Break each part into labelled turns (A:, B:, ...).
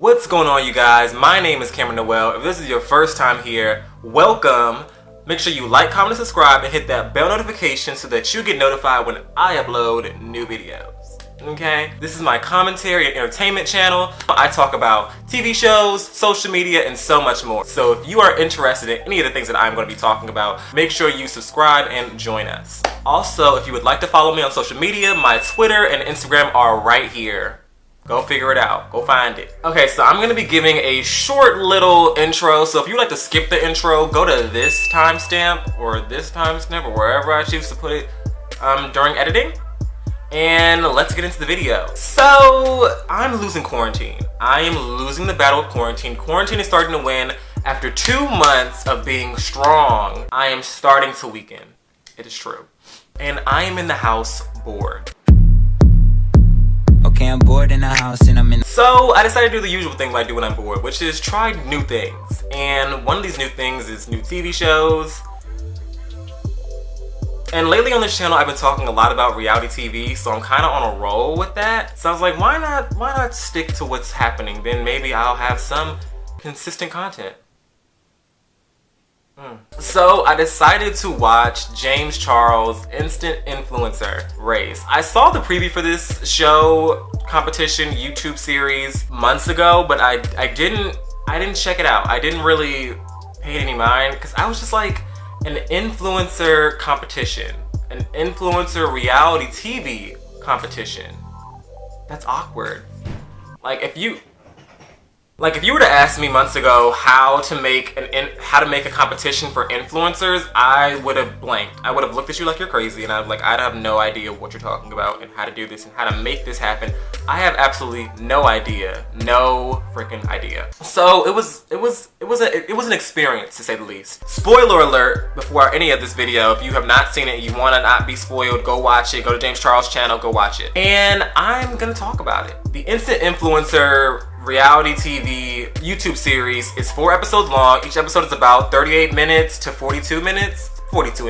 A: What's going on, you guys? My name is Noel. If this is your first time here, welcome. Make sure you like, comment, and subscribe, and hit that bell notification so that you get notified when I upload new videos. Okay? This is my commentary and entertainment channel. I talk about TV shows, social media, and so much more. So if you are interested in any of the things that I'm going to be talking about, make sure you subscribe and join us. Also, if you would like to follow me on social media, my Twitter and Instagram are right here. Go figure it out. Go find it. Okay, so I'm going to be giving a short little intro. So if you'd like to skip the intro, go to this timestamp or wherever I choose to put it during editing. And let's get into the video. So I'm losing quarantine. I am losing the battle of quarantine. Quarantine is starting to win. After 2 months of being strong, I am starting to weaken. It is true. And I am in the house bored.
B: Okay, I'm bored in the house and I'm in.
A: So I decided to do the usual thing I do when I'm bored, which is try new things. And one of these new things is new TV shows. And lately on this channel, I've been talking a lot about reality TV, so I'm kind of on a roll with that. So I was like, why not stick to what's happening? Then maybe I'll have some consistent content. So I decided to watch James Charles' Instant Influencer Race. I saw the preview for this show competition YouTube series months ago, but I didn't check it out. I didn't really pay it any mind because I was just like, an influencer competition, an influencer reality TV competition. That's awkward. Like if you were to ask me months ago how to make a competition for influencers, I would have blanked. I would have looked at you like you're crazy, and I'd have no idea what you're talking about and how to do this and how to make this happen. I have absolutely no idea, no freaking idea. So it was an experience, to say the least. Spoiler alert! Before any of this video, if you have not seen it, you want to not be spoiled, go watch it. Go to James Charles' channel, go watch it. And I'm gonna talk about it. The Instant Influencer reality TV YouTube series is 4 episodes long. Each episode is about 38 minutes to 42 minutes. 42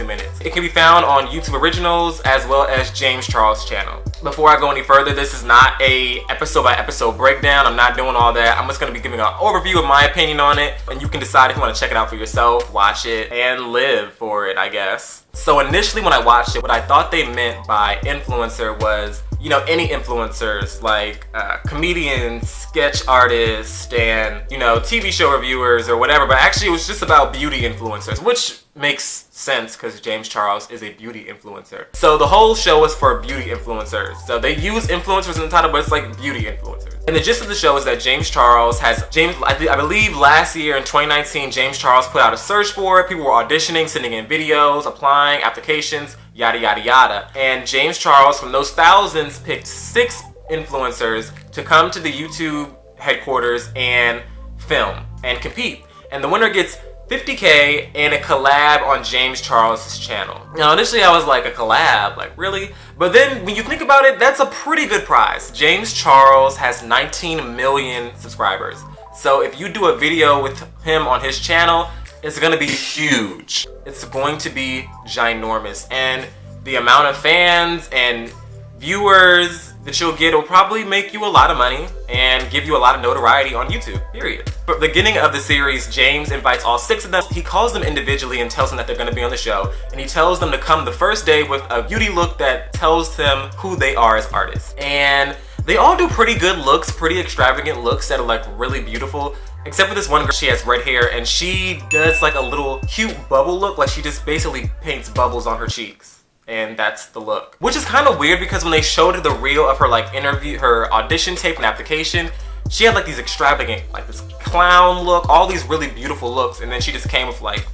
A: minutes. It can be found on YouTube Originals as well as James Charles' channel. Before I go any further, this is not a episode by episode breakdown. I'm not doing all that. I'm just going to be giving an overview of my opinion on it, and you can decide if you want to check it out for yourself, watch it, and live for it, I guess. So initially when I watched it, what I thought they meant by influencer was, you know, any influencers like comedians, sketch artists, and, you know, TV show reviewers or whatever, but actually it was just about beauty influencers, which makes sense because James Charles is a beauty influencer. So the whole show is for beauty influencers. So they use influencers in the title, but it's like beauty influencers. And the gist of the show is that James Charles I believe last year in 2019, James Charles put out a search for it. People were auditioning, sending in videos, applying, applications, yada yada yada. And James Charles, from those thousands, picked 6 influencers to come to the YouTube headquarters and film and compete. And the winner gets $50K and a collab on James Charles' channel. Now initially I was like, a collab? Like, really? But then when you think about it, that's a pretty good prize. James Charles has 19 million subscribers. So if you do a video with him on his channel, it's gonna be huge. It's going to be ginormous. And the amount of fans and viewers that you'll get will probably make you a lot of money and give you a lot of notoriety on YouTube, period. From the beginning of the series, James invites all 6 of them. He calls them individually and tells them that they're gonna be on the show. And he tells them to come the first day with a beauty look that tells them who they are as artists. And they all do pretty good looks, pretty extravagant looks that are like really beautiful. Except for this one girl, she has red hair and she does like a little cute bubble look, like she just basically paints bubbles on her cheeks. And that's the look. Which is kind of weird because when they showed the reel of her like interview, her audition tape and application, she had like these extravagant, like this clown look, all these really beautiful looks, and then she just came with like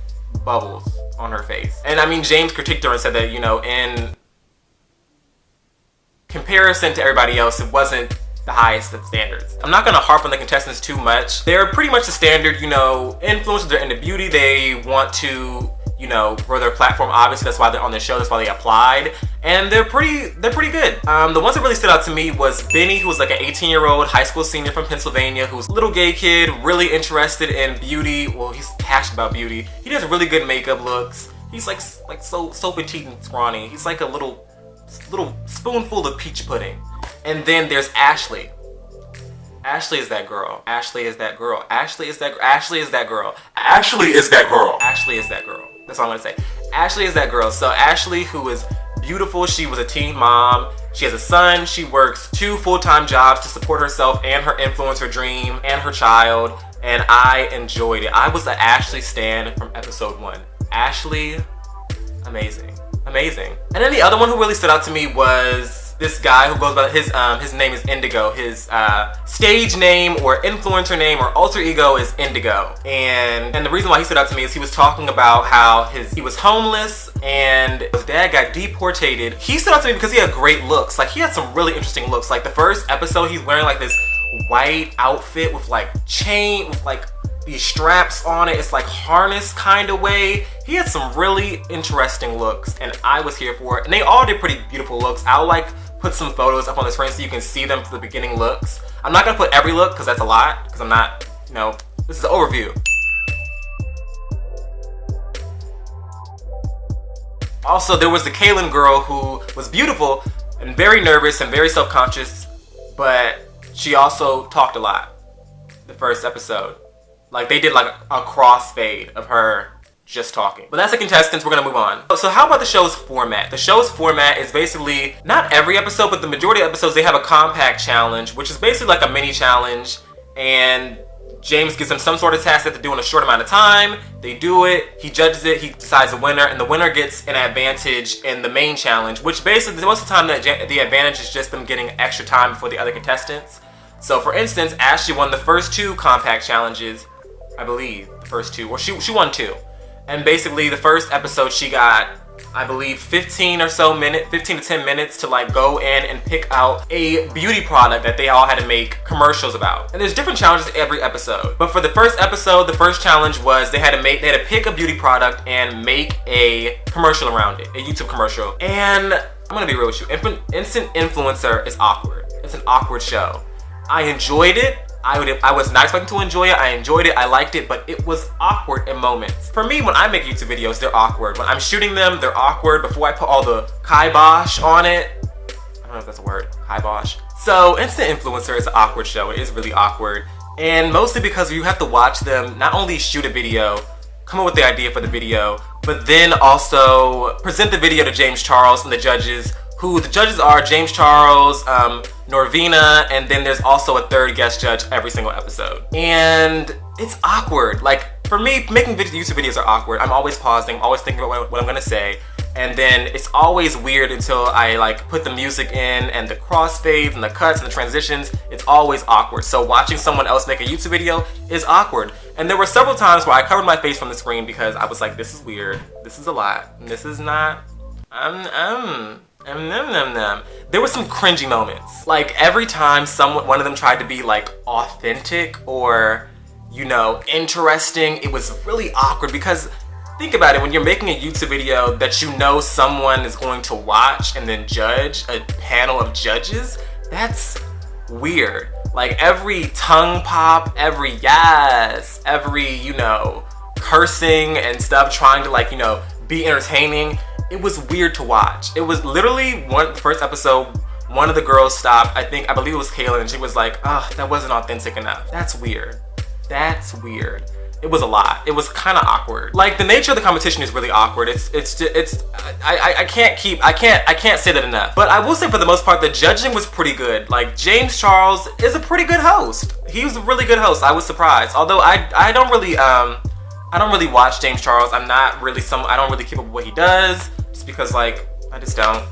A: bubbles on her face. And I mean, James critiqued her and said that, you know, in comparison to everybody else, it wasn't the highest of standards. I'm not gonna harp on the contestants too much. They're pretty much the standard, you know, influencers, they're into beauty, they want to, you know, grow their platform. Obviously, that's why they're on the show. That's why they applied, and they're pretty good. The ones that really stood out to me was Benny, who was like an 18-year-old high school senior from Pennsylvania, who's a little gay kid, really interested in beauty. Well, he's passionate about beauty. He does really good makeup looks. He's like so petite and scrawny. He's like a little spoonful of peach pudding. And then there's Ashley. Ashley is that girl. Ashley is that girl. Ashley is that Ashley is that girl. Ashley is that girl. Ashley is that girl. That's all I'm gonna say. Ashley is that girl. So Ashley, who is beautiful, she was a teen mom. She has a son. She works 2 full-time jobs to support herself and her influencer dream and her child. And I enjoyed it. I was an Ashley stan from episode 1. Ashley, amazing, amazing. And then the other one who really stood out to me was this guy who goes by his name is Indigo. His stage name or influencer name or alter ego is Indigo. And the reason why he stood out to me is he was talking about how he was homeless and his dad got deported. He stood out to me because he had great looks. Like, he had some really interesting looks. Like, the first episode, he's wearing like this white outfit with like chain, with like these straps on it. It's like harness kind of way. He had some really interesting looks and I was here for it. And they all did pretty beautiful looks. I'll like put some photos up on the screen so you can see them for the beginning looks. I'm not gonna put every look because that's a lot, because I'm not, you know, this is an overview. Also, there was the Kaylin girl who was beautiful and very nervous and very self-conscious, but she also talked a lot the first episode. Like, they did like a crossfade of her just talking. But that's the contestants, we're gonna move on. So how about the show's format? The show's format is basically, not every episode, but the majority of episodes, they have a compact challenge, which is basically like a mini challenge, and James gives them some sort of task that they do in a short amount of time. They do it, he judges it, he decides a winner, and the winner gets an advantage in the main challenge, which basically, most of the time, the advantage is just them getting extra time before the other contestants. So for instance, Ashley won the first 2 compact challenges, I believe, the first 2, or she won 2. And basically the first episode she got, I believe, 15 or so minutes, 15 to 10 minutes to like go in and pick out a beauty product that they all had to make commercials about. And there's different challenges every episode. But for the first episode, the first challenge was they had to pick a beauty product and make a commercial around it, a YouTube commercial. And I'm gonna be real with you, Instant Influencer is awkward. It's an awkward show. I enjoyed it. I was not expecting to enjoy it. I enjoyed it, I liked it, but it was awkward in moments. For me, when I make YouTube videos, they're awkward. When I'm shooting them, they're awkward. Before I put all the kibosh on it, I don't know if that's a word, kibosh. So Instant Influencer is an awkward show. It is really awkward. And mostly because you have to watch them not only shoot a video, come up with the idea for the video, but then also present the video to James Charles and the judges, who the judges are James Charles, Norvina, and then there's also a third guest judge every single episode. And it's awkward. Like, for me, making YouTube videos are awkward. I'm always pausing, I'm always thinking about what I'm gonna say. And then it's always weird until I like put the music in and the crossfades and the cuts and the transitions. It's always awkward. So watching someone else make a YouTube video is awkward. And there were several times where I covered my face from the screen because I was like, this is weird. This is a lot. And this is not, There were some cringy moments. Like, every time one of them tried to be like authentic or, you know, interesting, it was really awkward because think about it, when you're making a YouTube video that you know someone is going to watch and then judge, a panel of judges, that's weird. Like, every tongue pop, every yes, every, you know, cursing and stuff, trying to like, you know, be entertaining, it was weird to watch. It was literally the first episode, one of the girls stopped, I believe it was Kaylin, and she was like, oh, that wasn't authentic enough. That's weird. That's weird. It was a lot. It was kind of awkward. Like, the nature of the competition is really awkward. I can't say that enough. But I will say, for the most part, the judging was pretty good. Like, James Charles is a pretty good host. He was a really good host. I was surprised. Although I don't really watch James Charles. I don't really keep up with what he does, just because, like, I just don't.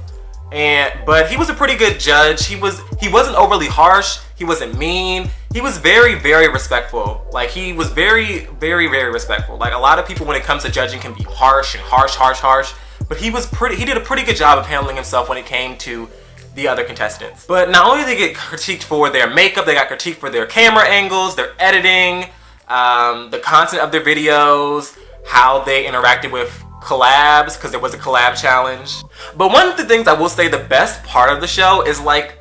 A: But he was a pretty good judge. He wasn't overly harsh. He wasn't mean. He was very, very respectful. Like, he was very, very, very respectful. Like, a lot of people when it comes to judging can be harsh and harsh. But he did a pretty good job of handling himself when it came to the other contestants. But not only did they get critiqued for their makeup, they got critiqued for their camera angles, their editing, the content of their videos, how they interacted with collabs, because there was a collab challenge. But one of the things I will say, the best part of the show is like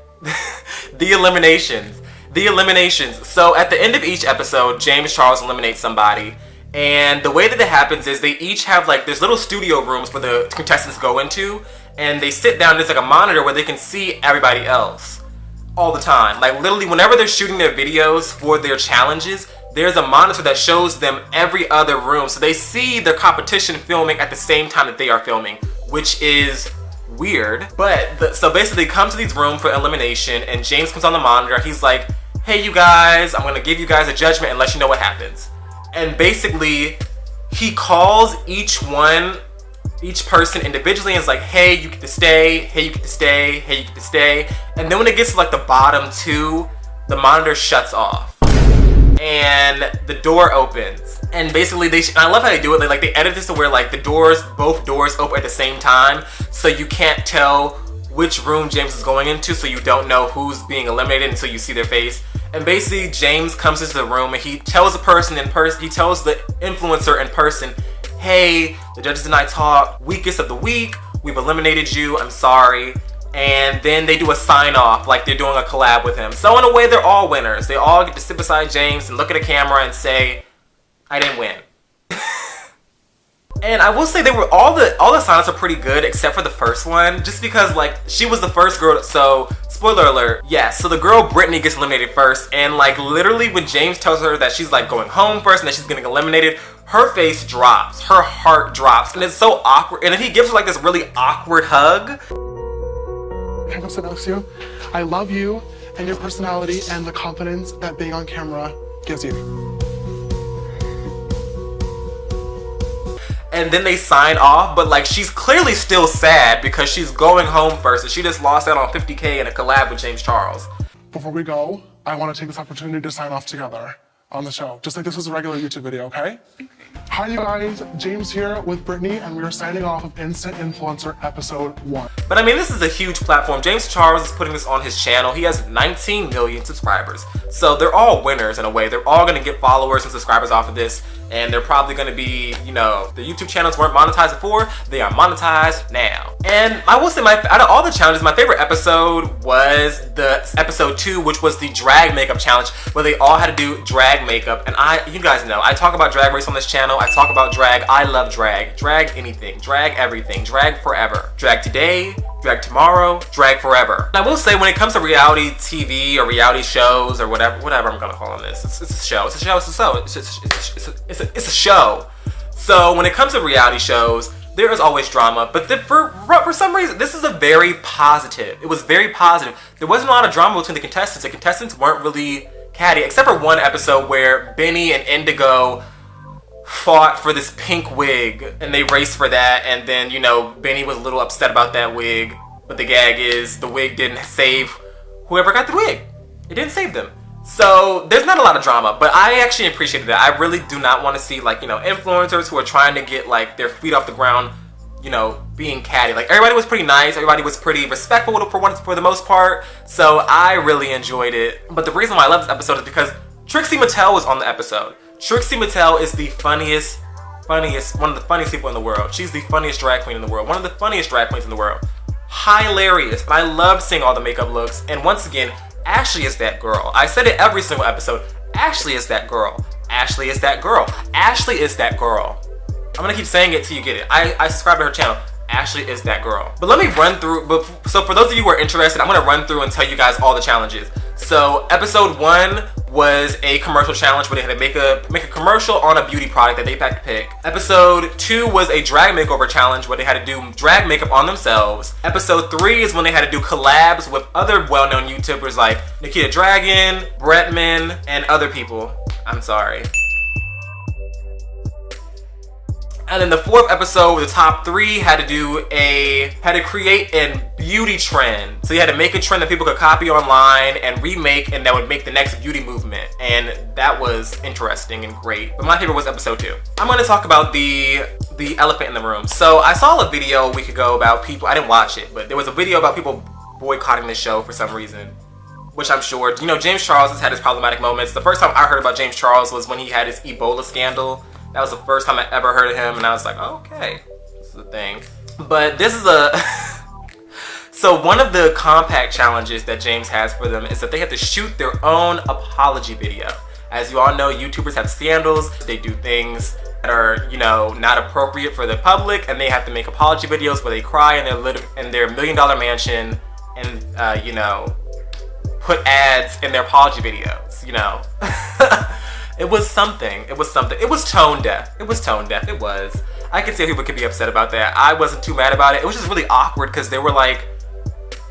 A: the eliminations. So at the end of each episode, James Charles eliminates somebody, and the way that it happens is they each have like, there's little studio rooms for the contestants go into, and they sit down, there's like a monitor where they can see everybody else. all the time. Like literally whenever they're shooting their videos for their challenges, there's a monitor that shows them every other room. So they see their competition filming at the same time that they are filming, which is weird. But so basically they come to these rooms for elimination and James comes on the monitor. He's like, hey you guys, I'm gonna give you guys a judgment and let you know what happens. And basically he calls each person individually and is like, hey, you get to stay, hey, you get to stay, hey, you get to stay. And then when it gets to like the bottom two, the monitor shuts off and the door opens. And basically I love how they do it. They edit this to where like both doors open at the same time, so you can't tell which room James is going into, so you don't know who's being eliminated until you see their face. And basically James comes into the room and he tells the person in person, he tells the influencer in person, hey, the judges and I talked, weakest of the week, we've eliminated you, I'm sorry. And then they do a sign off like they're doing a collab with him. So in a way they're all winners. They all get to sit beside James and look at a camera and say, I didn't win. And I will say they were all the sign-offs are pretty good except for the first one, just because like she was the first girl. So spoiler alert, yes, so the girl Brittany gets eliminated first, and like literally when James tells her that she's like going home first and that she's getting eliminated, her face drops, her heart drops, and it's so awkward. And then he gives her like this really awkward hug.
C: Can I go sit next to you? I love you and your personality and the confidence that being on camera gives you.
A: And then they sign off, but like she's clearly still sad because she's going home first and she just lost out on $50K in a collab with James Charles.
C: Before we go, I want to take this opportunity to sign off together on the show, just like this was a regular YouTube video, okay? Hi you guys, James here with Brittany, and we are signing off of Instant Influencer episode 1.
A: But I mean, this is a huge platform. James Charles is putting this on his channel. He has 19 million subscribers. So they're all winners in a way. They're all gonna get followers and subscribers off of this. And they're probably gonna be, you know, the YouTube channels weren't monetized before, they are monetized now. And I will say, out of all the challenges, my favorite episode was the episode 2, which was the drag makeup challenge, where they all had to do drag makeup. And you guys know, I talk about Drag Race on this channel, I talk about drag, I love drag. Drag anything, drag everything, drag forever. Drag today, drag tomorrow, drag forever. And I will say, when it comes to reality TV or reality shows or whatever I'm gonna call this, it's a show, it's a show, it's a show. So when it comes to reality shows, there is always drama, but for some reason, this is a very positive. It was very positive. There wasn't a lot of drama between the contestants. The contestants weren't really catty, except for one episode where Benny and Indigo fought for this pink wig and they raced for that, and then, you know, Benny was a little upset about that wig, but the gag is the wig didn't save whoever got the wig. It didn't save them. So there's not a lot of drama, but I actually appreciated that. I really do not want to see, like, you know, influencers who are trying to get like their feet off the ground, you know, being catty. Like, everybody was pretty nice, everybody was pretty respectful for the most part, so I really enjoyed it. But the reason why I love this episode is because Trixie Mattel was on the episode. Trixie Mattel is the funniest, one of the funniest people in the world. She's the funniest drag queen in the world, one of the funniest drag queens in the world. Hilarious. And I loved seeing all the makeup looks. And once again, Ashley is that girl. I said it every single episode. Ashley is that girl. Ashley is that girl. Ashley is that girl. I'm gonna keep saying it till you get it. I subscribe to her channel. Ashley is that girl. But let me run through, so for those of you who are interested, I'm gonna run through and tell you guys all the challenges. So episode 1 was a commercial challenge where they had to make a commercial on a beauty product that they had to pick. Episode 2 was a drag makeover challenge where they had to do drag makeup on themselves. Episode 3 is when they had to do collabs with other well-known YouTubers like Nikita Dragon, Bretman, and other people. I'm sorry. And then the 4th episode, the top 3 had to create a beauty trend. So you had to make a trend that people could copy online and remake, and that would make the next beauty movement. And that was interesting and great. But my favorite was episode 2. I'm gonna talk about the elephant in the room. So I saw a video a week ago about people, I didn't watch it, but there was a video about people boycotting the show for some reason, which I'm sure, you know, James Charles has had his problematic moments. The first time I heard about James Charles was when he had his Ebola scandal. That was the first time I ever heard of him, and I was like, oh, okay, this is a thing. But this is so one of the compact challenges that James has for them is that they have to shoot their own apology video. As you all know, YouTubers have scandals. They do things that are, you know, not appropriate for the public, and they have to make apology videos where they cry in their $1 million mansion and, you know, put ads in their apology videos, you know? It was something. It was something. It was tone deaf. It was tone deaf. It was. I can see people could be upset about that. I wasn't too mad about it. It was just really awkward because they were like,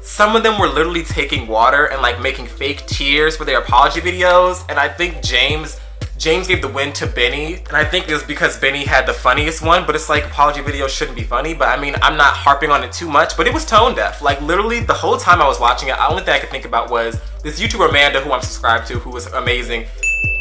A: some of them were literally taking water and like making fake tears for their apology videos. And I think James gave the win to Benny. And I think it was because Benny had the funniest one, but it's like apology videos shouldn't be funny. But I mean, I'm not harping on it too much, but it was tone deaf. Like literally the whole time I was watching it, the only thing I could think about was this YouTuber Amanda, who I'm subscribed to, who was amazing.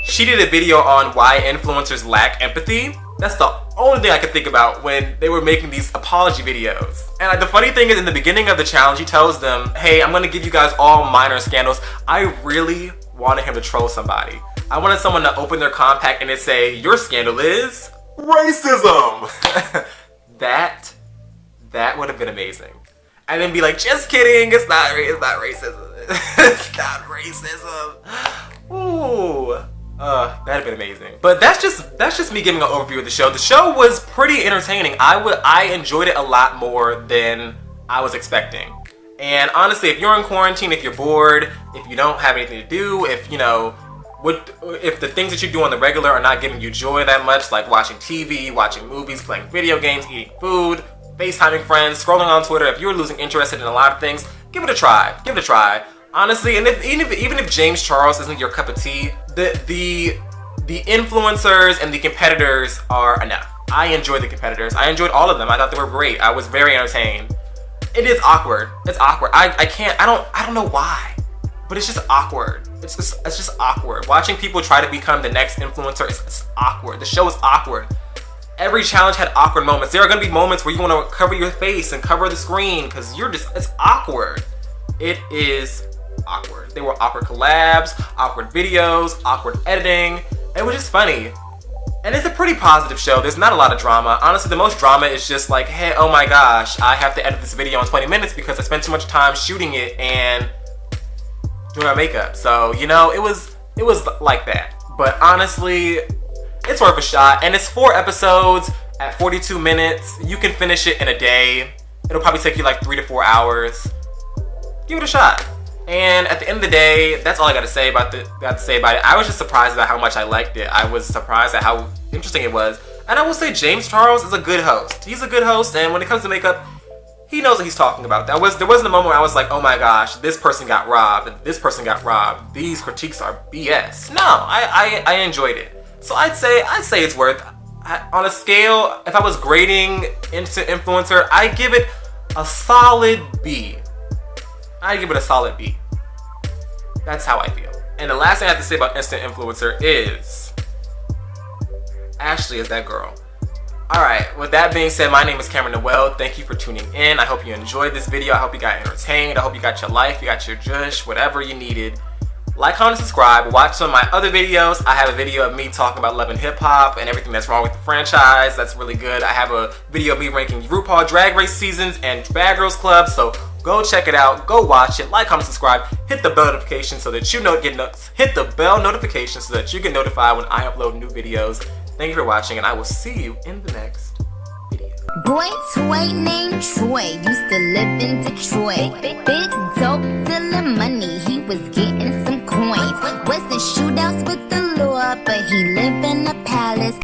A: She did a video on why influencers lack empathy. That's the only thing I could think about when they were making these apology videos. And the funny thing is, in the beginning of the challenge, he tells them, hey, I'm gonna give you guys all minor scandals. I really wanted him to troll somebody. I wanted someone to open their compact and it say, your scandal is racism. That would have been amazing. And then be like, just kidding, it's not racism. It's not racism. Ooh. That'd have been amazing. But that's just me giving an overview of the show. The show was pretty entertaining. I enjoyed it a lot more than I was expecting. And honestly, if you're in quarantine, if you're bored, if you don't have anything to do, if you know, if the things that you do on the regular are not giving you joy that much, like watching TV, watching movies, playing video games, eating food, FaceTiming friends, scrolling on Twitter, if you're losing interest in a lot of things, give it a try. Give it a try. Honestly, and even if James Charles isn't your cup of tea, the influencers and the competitors are enough. I enjoyed the competitors. I enjoyed all of them. I thought they were great. I was very entertained. It is awkward. It's awkward. I don't know why, but it's just awkward. It's just awkward. Watching people try to become the next influencer is awkward. The show is awkward. Every challenge had awkward moments. There are gonna be moments where you want to cover your face and cover the screen because it's awkward. It is awkward. There were awkward collabs, awkward videos, awkward editing. It was just funny. And it's a pretty positive show. There's not a lot of drama. Honestly, the most drama is just like, hey, oh my gosh, I have to edit this video in 20 minutes because I spent too much time shooting it and doing my makeup. So, you know, it was like that. But honestly, it's worth a shot. And it's 4 episodes at 42 minutes. You can finish it in a day. It'll probably take you like 3 to 4 hours. Give it a shot. And at the end of the day, that's all I got to say about it. I was just surprised about how much I liked it. I was surprised at how interesting it was. And I will say James Charles is a good host. He's a good host, and when it comes to makeup, he knows what he's talking about. There wasn't a moment where I was like, oh my gosh, this person got robbed, and this person got robbed. These critiques are BS. No, I enjoyed it. So I'd say it's worth. On a scale, if I was grading Instant Influencer, I give it a solid B. I give it a solid B. That's how I feel. And the last thing I have to say about Instant Influencer is Ashley is that girl. Alright, with that being said, my name is Cameron Noel. Thank you for tuning in. I hope you enjoyed this video. I hope you got entertained. I hope you got your life, you got your jush, whatever you needed. Like, comment, subscribe. Watch some of my other videos. I have a video of me talking about love and hip hop and everything that's wrong with the franchise. That's really good. I have a video of me ranking RuPaul Drag Race seasons and Bad Girls Club. So go check it out. Go watch it. Like, comment, subscribe. Hit the bell notification so that you hit the bell notification so that you get notified when I upload new videos. Thank you for watching, and I will see you in the next video.
D: Boy toy named Troy used to live in Detroit. Big dope dealing money, he was getting some coins. Wasn't shootouts with the law, but he lived in a